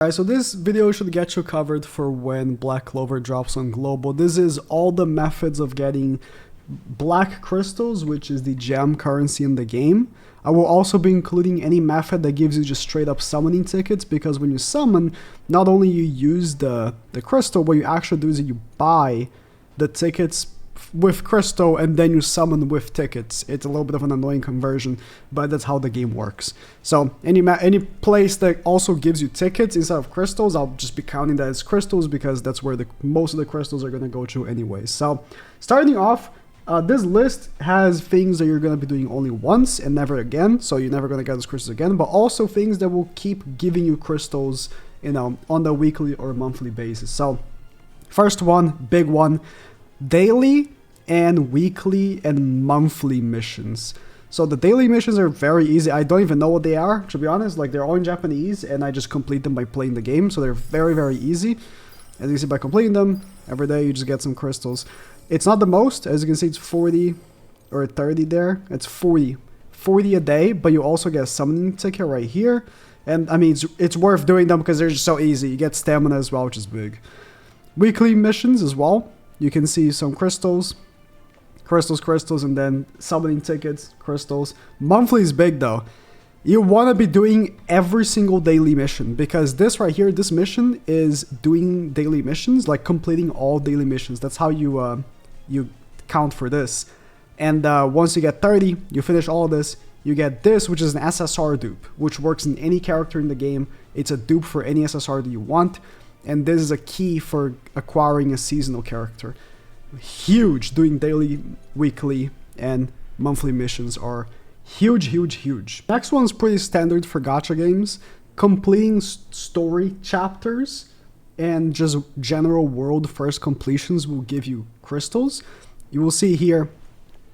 Alright, so this video should get you covered for when Black Clover drops on global. This is all the methods of getting black crystals, which is the gem currency in the game. I will also be including any method that gives you just straight up summoning tickets, because when you summon, not only you use the crystal, what you actually do is you buy the tickets with crystal and then you summon with tickets. It's a little bit of an annoying conversion, but that's how the game works. So any place that also gives you tickets instead of crystals, I'll just be counting that as crystals because that's where most of the crystals are going to go to anyway. So starting off, this list has things that you're going to be doing only once and never again, so you're never going to get those crystals again, but also things that will keep giving you crystals, you know, on the weekly or monthly basis. So first one, big one, daily and weekly and monthly missions. So the daily missions are very easy. I don't even know what they are, to be honest. Like, they're all in Japanese and I just complete them by playing the game, so they're very, very easy. As you see, by completing them every day, you just get some crystals. It's not the most, as you can see, it's 40 or 30 there. It's 40 a day, but you also get a summoning ticket right here. And I mean, it's worth doing them because they're just so easy. You get stamina as well, which is big. Weekly missions as well. You can see some crystals, and then summoning tickets, crystals. Monthly is big though. You want to be doing every single daily mission, because this right here, this mission is doing daily missions, like completing all daily missions. That's how you count for this. And once you get 30, you finish all of this, you get this, which is an SSR dupe, which works in any character in the game. It's a dupe for any SSR that you want, and this is a key for acquiring a seasonal character. Huge. Doing daily, weekly, and monthly missions are huge, huge, huge. Next one's pretty standard for gacha games. Completing story chapters and just general world first completions will give you crystals. You will see here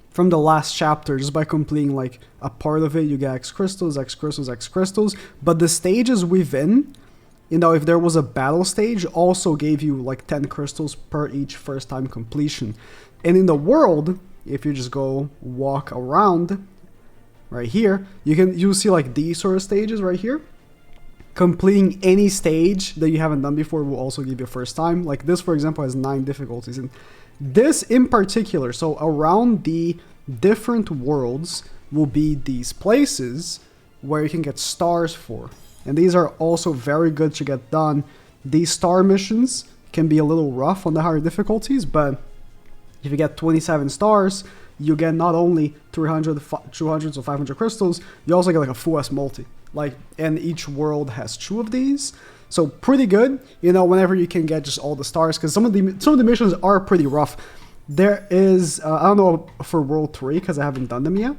from the last chapter, just by completing like a part of it, you get X crystals, X crystals, X crystals. But the stages within, you know, if there was a battle stage, also gave you like 10 crystals per each first time completion. And in the world, if you just go walk around right here, you'll see like these sort of stages right here. Completing any stage that you haven't done before will also give you a first time. Like this, for example, has 9 difficulties. And this in particular, so around the different worlds will be these places where you can get stars for. And these are also very good to get done. These star missions can be a little rough on the higher difficulties, but if you get 27 stars, you get not only 300, 200, or 500 crystals, you also get like a full S multi. Like, and each world has 2 of these. So pretty good, you know, whenever you can get just all the stars, because some of the missions are pretty rough. There is, I don't know for World 3, because I haven't done them yet.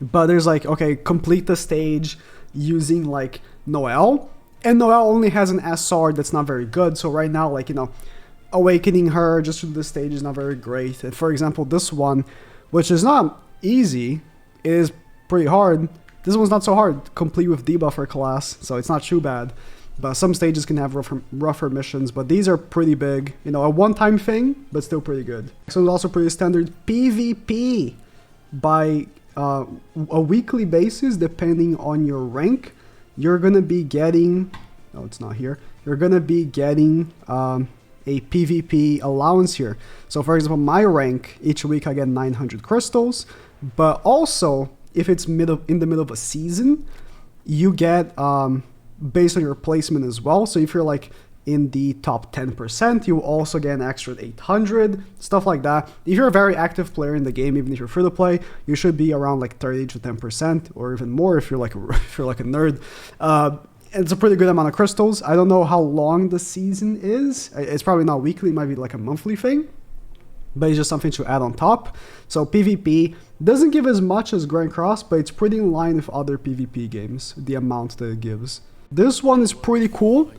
But there's like, okay, complete the stage using like Noelle, and Noelle only has an SR that's not very good. So right now, like, you know, awakening her just through the stage is not very great. And for example, this one, which is not easy, is pretty hard. This one's not so hard, complete with debuffer class, so it's not too bad. But some stages can have rougher missions, but these are pretty big. You know, a one-time thing, but still pretty good. So it's also pretty standard PvP by a weekly basis, depending on your rank. You're gonna be getting, oh, it's not here. You're gonna be getting a PvP allowance here. So for example, my rank, each week I get 900 crystals, but also if it's in the middle of a season, you get based on your placement as well. So if you're like in the top 10%, you also get an extra 800, stuff like that. If you're a very active player in the game, even if you're free to play, you should be around like 30 to 10%, or even more if you're like a nerd. It's a pretty good amount of crystals. I don't know how long the season is. It's probably not weekly, it might be like a monthly thing, but it's just something to add on top. So PvP doesn't give as much as Grand Cross, but it's pretty in line with other PvP games, the amount that it gives. This one is pretty cool.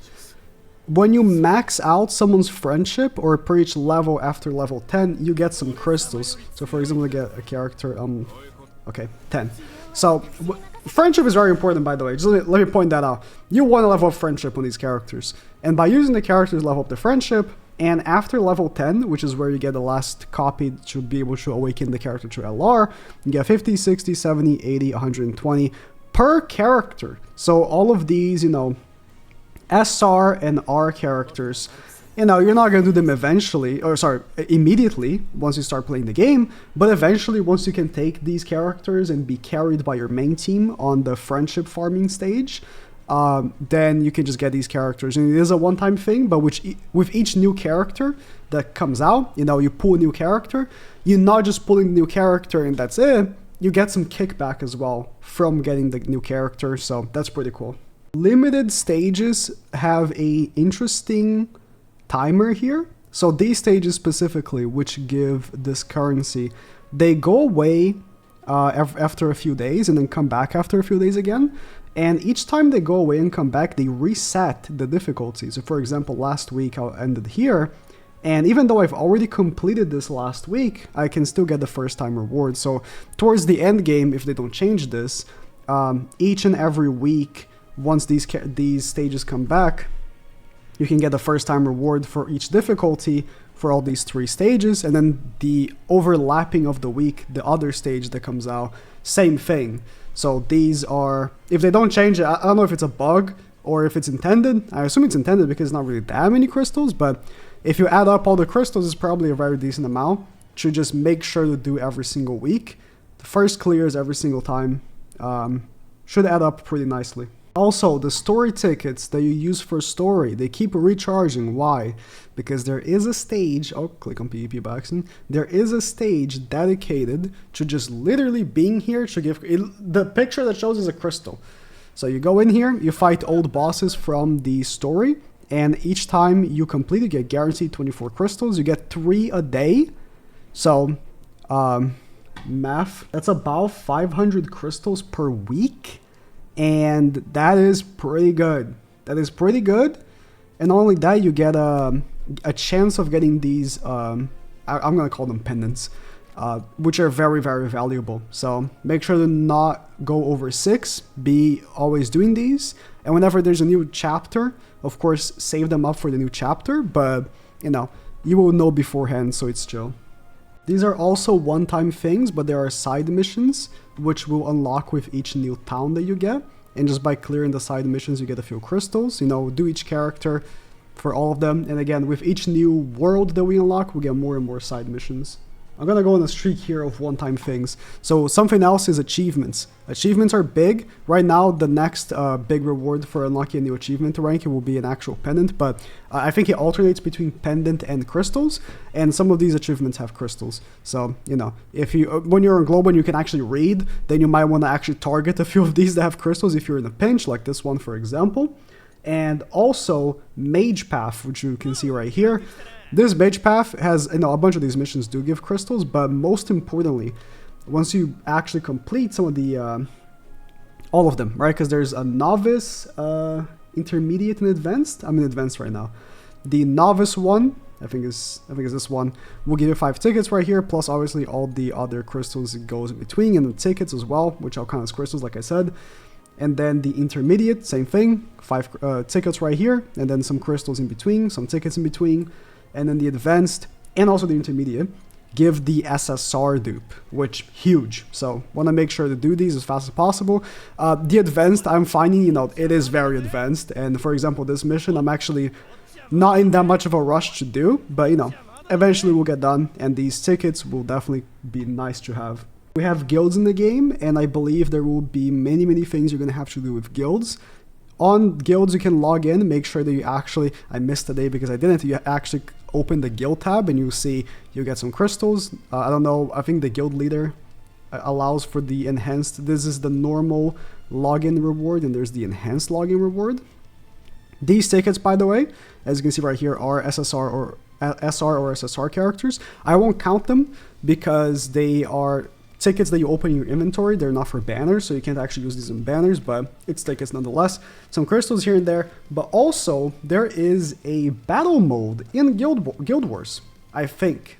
When you max out someone's friendship, or per each level after level 10, you get some crystals. So for example, you get a character, okay, 10. So friendship is very important, by the way. Just let me point that out. You want to level up friendship on these characters. And by using the characters, level up the friendship. And after level 10, which is where you get the last copy to be able to awaken the character to LR, you get 50, 60, 70, 80, 120 per character. So all of these, you know, SR and R characters, you know, you're not going to do them eventually, or sorry, immediately once you start playing the game, but eventually once you can take these characters and be carried by your main team on the friendship farming stage, then you can just get these characters. And it is a one-time thing, but with each new character that comes out, you know, you pull a new character, you're not just pulling the new character and that's it, you get some kickback as well from getting the new character, so that's pretty cool. Limited stages have a interesting timer here. So these stages specifically, which give this currency, they go away after a few days and then come back after a few days again. And each time they go away and come back, they reset the difficulty. So for example, last week I ended here, and even though I've already completed this last week, I can still get the first time reward. So towards the end game, if they don't change this, each and every week, once these stages come back, you can get the first time reward for each difficulty for all these 3 stages, and then the overlapping of the week, the other stage that comes out, same thing. So these are, if they don't change it, I don't know if it's a bug or if it's intended. I assume it's intended because it's not really that many crystals, but if you add up all the crystals, it's probably a very decent amount. Should just make sure to do every single week. The first clears every single time. Should add up pretty nicely. Also, the story tickets that you use for story, they keep recharging. Why? Because there is a stage, oh, click on PvP Baxton, there is a stage dedicated to just literally being here to give, the picture that shows is a crystal. So you go in here, you fight old bosses from the story, and each time you complete it, you get guaranteed 24 crystals, you get 3 a day. So, math, that's about 500 crystals per week. And that is pretty good. That is pretty good. And not only that, you get a chance of getting these, I'm going to call them pendants, which are very, very valuable. So make sure to not go over 6. Be always doing these. And whenever there's a new chapter, of course, save them up for the new chapter. But, you know, you will know beforehand, so it's chill. These are also one-time things, but there are side missions which will unlock with each new town that you get. And just by clearing the side missions, you get a few crystals. You know, do each character for all of them. And again, with each new world that we unlock, we get more and more side missions. I'm gonna go on a streak here of one-time things. So something else is achievements. Achievements are big. Right now, the next big reward for unlocking a new achievement rank will be an actual pendant, but I think it alternates between pendant and crystals, and some of these achievements have crystals. So, you know, if you when you're on global and you can actually read, then you might want to actually target a few of these that have crystals if you're in a pinch, like this one, for example. And also Mage Path, which you can see right here. This Mage Path has, you know, a bunch of these missions do give crystals, but most importantly, once you actually complete some of the, all of them, right? Because there's a novice, intermediate, and advanced. I'm in advanced right now. The novice one, I think is this one, will give you 5 tickets right here, plus obviously all the other crystals it goes in between, and the tickets as well, which I'll count as crystals, like I said. And then the intermediate, same thing, 5 tickets right here, and then some crystals in between, some tickets in between. And then the advanced and also the intermediate give the SSR dupe, which huge. So want to make sure to do these as fast as possible. The advanced, I'm finding, you know, it is very advanced. And for example, this mission, I'm actually not in that much of a rush to do, but you know, eventually we'll get done. And these tickets will definitely be nice to have. We have guilds in the game, and I believe there will be many, many things you're going to have to do with guilds. On guilds, you can log in, make sure that you actually, I missed a day because I didn't, you actually open the guild tab and you see you get some crystals. I don't know, I think the guild leader allows for the enhanced, this is the normal login reward and there's the enhanced login reward. These tickets, by the way, as you can see right here, are SSR or SR or SSR characters. I won't count them because they are tickets that you open in your inventory. They're not for banners, so you can't actually use these in banners, but it's tickets nonetheless. Some crystals here and there, but also there is a battle mode in Guild Wars, I think.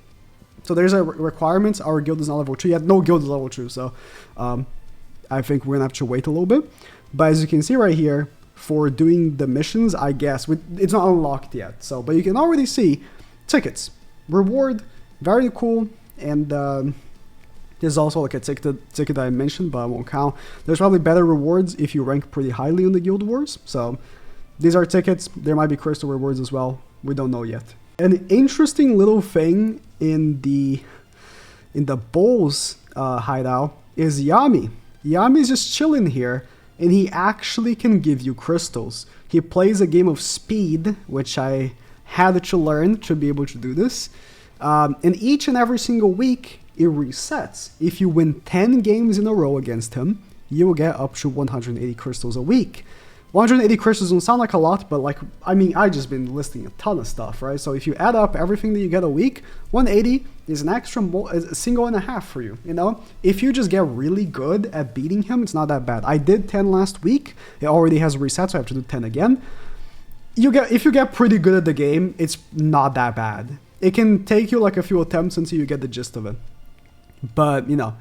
So there's a requirement. Our guild is not level 2 yet. No guild is level 2, so I think we're gonna have to wait a little bit. But as you can see right here, for doing the missions, I guess, it's not unlocked yet. So, but you can already see tickets, reward, very cool, and there's also like a ticket that I mentioned, but I won't count. There's probably better rewards if you rank pretty highly in the Guild Wars. So These are tickets. There might be crystal rewards as well. We don't know yet. An interesting little thing in the Bulls hideout is Yami. Yami's just chilling here, and he actually can give you crystals. He plays a game of speed, which I had to learn to be able to do this. And each and every single week, it resets. If you win 10 games in a row against him, you will get up to 180 crystals a week. 180 crystals don't sound like a lot, but like, I mean, I just been listing a ton of stuff, right? So if you add up everything that you get a week, 180 is an extra a single and a half for you, you know? If you just get really good at beating him, it's not that bad. I did 10 last week. It already has a reset, so I have to do 10 again. If you get pretty good at the game, it's not that bad. It can take you like a few attempts until you get the gist of it. But, you know,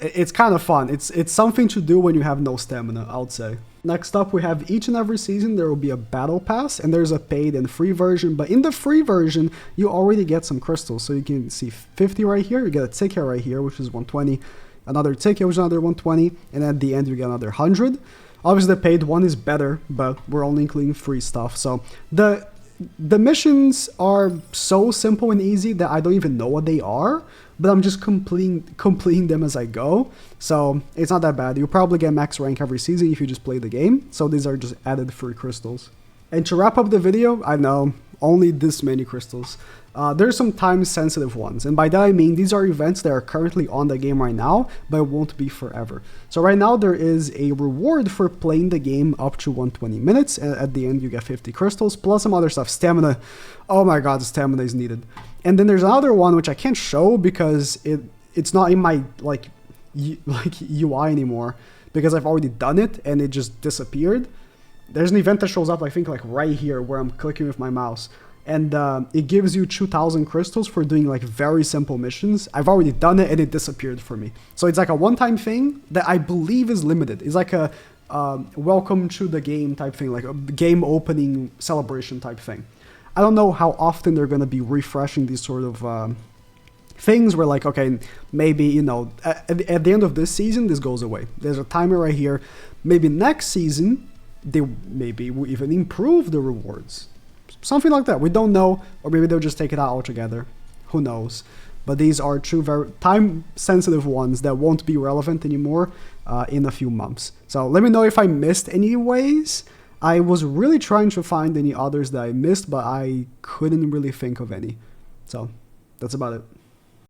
it's kind of fun. It's something to do when you have no stamina, I would say. Next up, we have each and every season there will be a battle pass, and there's a paid and free version. But in the free version, you already get some crystals. So you can see 50 right here. You get a ticket right here, which is 120. Another ticket, which is another 120. And at the end, you get another 100. Obviously, the paid one is better, but we're only including free stuff. So the missions are so simple and easy that I don't even know what they are, but I'm just completing them as I go. So it's not that bad. You'll probably get max rank every season if you just play the game. So these are just added free crystals. And to wrap up the video, I know, only this many crystals. There's some time-sensitive ones, and by that I mean these are events that are currently on the game right now, but it won't be forever. So right now there is a reward for playing the game up to 120 minutes, and at the end you get 50 crystals, plus some other stuff. Stamina, oh my god, stamina is needed. And then there's another one which I can't show because it's not in my like UI anymore, because I've already done it and it just disappeared. There's an event that shows up, I think, like right here where I'm clicking with my mouse. And it gives you 2,000 crystals for doing like very simple missions. I've already done it and it disappeared for me. So it's like a one-time thing that I believe is limited. It's like a welcome to the game type thing, like a game opening celebration type thing. I don't know how often they're going to be refreshing these sort of things where like, okay, maybe, you know, at the end of this season, this goes away. There's a timer right here. Maybe next season, they maybe will even improve the rewards. Something like that. We don't know, or maybe they'll just take it out altogether. Who knows? But these are two very time-sensitive ones that won't be relevant anymore in a few months. So let me know if I missed any ways. I was really trying to find any others that I missed, but I couldn't really think of any. So that's about it.